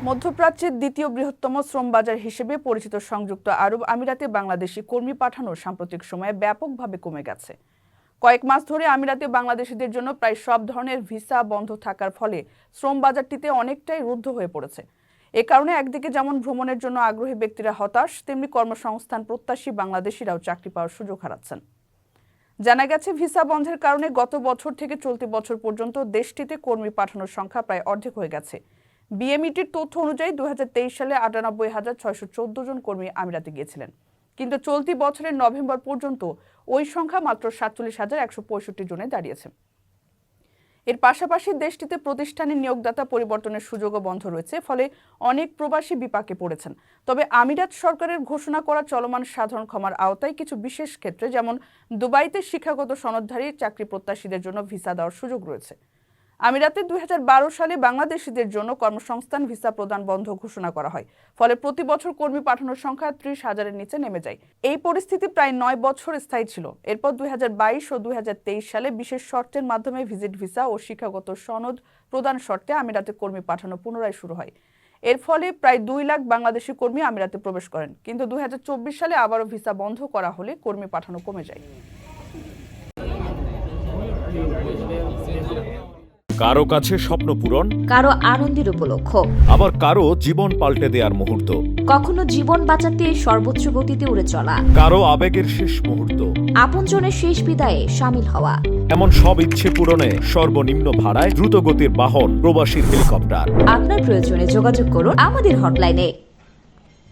মধ্যপ্রাচ্যের দ্বিতীয় বৃহত্তম শ্রম বাজার হিসেবে পরিচিত সংযুক্ত আরব আমিরাতে বাংলাদেশি কর্মী পাঠানো সাম্প্রতিক সময়ে ব্যাপকভাবে কমে গেছে। কয়েক মাস ধরে আমিরাতে বাংলাদেশিদের জন্য প্রায় সব ধরনের ভিসা বন্ধ থাকার ফলে শ্রম বাজারটিতে অনেকটাই রুদ্ধ হয়ে পড়েছে। এ কারণে একদিকে যেমন ভ্রমণের জন্য আগ্রহী ব্যক্তিরা হতাশ, তেমনি কর্মসংস্থান প্রত্যাশী বাংলাদেশিরাও চাকরি পাওয়ার সুযোগ হারাচ্ছেন। জানা গেছে, ভিসা বন্ধের কারণে গত বছর থেকে চলতি বছর পর্যন্ত দেশটিতে কর্মী পাঠানোর সংখ্যা প্রায় অর্ধেক হয়ে গেছে। বিএমইটির তথ্য অনুযায়ী 2023 সালে 98,614 জন কর্মী আমিরাতে গিয়েছিলেন, কিন্তু চলতি বছরের নভেম্বর পর্যন্ত ওই সংখ্যা মাত্র 47,165 জনে দাঁড়িয়েছে। এর পাশাপাশি দেশটিতে প্রতিষ্ঠানের নিয়োগদাতা পরিবর্তনের সুযোগও বন্ধ রয়েছে, ফলে অনেক প্রবাসী বিপাকে পড়েছেন। তবে আমিরাত সরকারের ঘোষণা করা চলমান সাধারণ ক্ষমার আওতায় কিছু বিশেষ ক্ষেত্রে, যেমন দুবাইতে শিক্ষাগত সনদধারী চাকরি প্রত্যাশীদের জন্য ভিসা দেওয়ার সুযোগ রয়েছে। আমিরাতে 2012 সালে বাংলাদেশিদের জন্য কর্মসংস্থান ভিসা প্রদান বন্ধ ঘোষণা করা হয়, ফলে প্রতি বছর কর্মী পাঠানোর সংখ্যা 30,000-এর নিচে নেমে যায়। এই পরিস্থিতি প্রায় 9 বছর স্থায়ী ছিল। এরপর 2022 ও 2023 সালে বিশেষ শর্তের মাধ্যমে ভিজিট ভিসা ও শিক্ষাগত সনদ প্রদান শর্তে আমিরাতে কর্মী পাঠানো পুনরায় শুরু হয়। এর ফলে প্রায় 2 লাখ বাংলাদেশি কর্মী আমিরাতে প্রবেশ করেন, কিন্তু 2024 সালে আবারও ভিসা বন্ধ করা হলে কর্মী পাঠানো কমে যায়। কারো কাছে স্বপ্ন পূরণ, কারো আনন্দের উপলক্ষ, আবার কারো জীবন পাল্টে দেওয়ার মুহূর্ত, কখনো জীবন বাঁচাতে সর্বোচ্চ গতিতে উড়ে চলা, কারো আবেগের শেষ মুহূর্ত, আপনজনের শেষ বিদায়ে শামিল হওয়া। এমন সব ইচ্ছে পূরণে সর্বনিম্ন ভাড়ায় দ্রুতগতির বাহন প্রবাসীর হেলিকপ্টার। আপনার প্রয়োজনে যোগাযোগ করুন আমাদের হটলাইনে।